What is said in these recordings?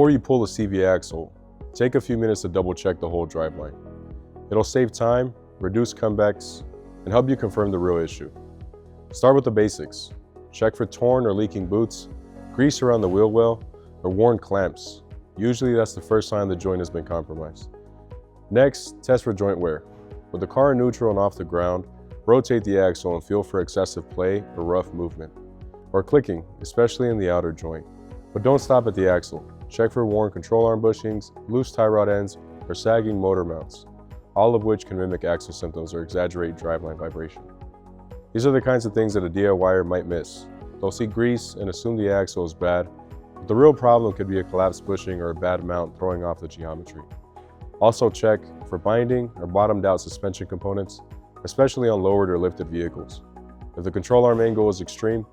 Before you pull the CV axle, take a few minutes to double check the whole driveline. It'll save time, reduce comebacks, and help you confirm the real issue. Start with the basics. Check for torn or leaking boots, grease around the wheel well, or worn clamps. Usually that's the first sign the joint has been compromised. Next, test for joint wear. With the car in neutral and off the ground, rotate the axle and feel for excessive play or rough movement, or clicking, especially in the outer joint. But don't stop at the axle. Check for worn control arm bushings, loose tie rod ends, or sagging motor mounts, all of which can mimic axle symptoms or exaggerate driveline vibration. These are the kinds of things that a DIYer might miss. They'll see grease and assume the axle is bad, but the real problem could be a collapsed bushing or a bad mount throwing off the geometry. Also check for binding or bottomed out suspension components, especially on lowered or lifted vehicles. If the control arm angle is extreme,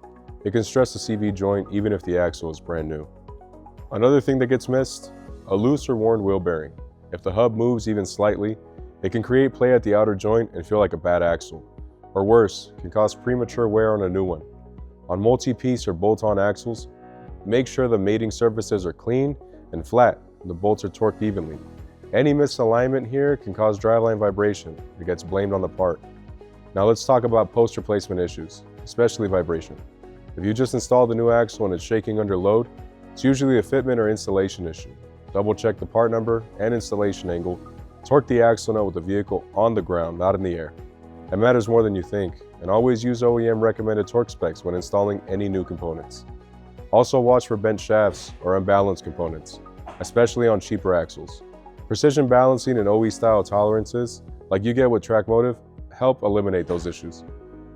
it can stress the CV joint even if the axle is brand new. Another thing that gets missed, a loose or worn wheel bearing. If the hub moves even slightly, it can create play at the outer joint and feel like a bad axle. Or worse, can cause premature wear on a new one. On multi-piece or bolt-on axles, make sure the mating surfaces are clean and flat and the bolts are torqued evenly. Any misalignment here can cause driveline vibration that gets blamed on the part. Now let's talk about post-replacement issues, especially vibration. If you just installed a new axle and it's shaking under load, it's usually a fitment or installation issue. Double check the part number and installation angle. Torque the axle nut with the vehicle on the ground, not in the air. It matters more than you think, and always use OEM recommended torque specs when installing any new components. Also watch for bent shafts or unbalanced components, especially on cheaper axles. Precision balancing and OE style tolerances, like you get with TrakMotive, help eliminate those issues.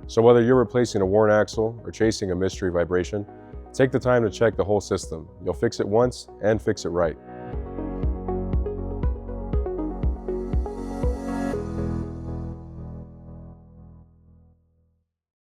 So whether you're replacing a worn axle or chasing a mystery vibration, take the time to check the whole system. You'll fix it once and fix it right.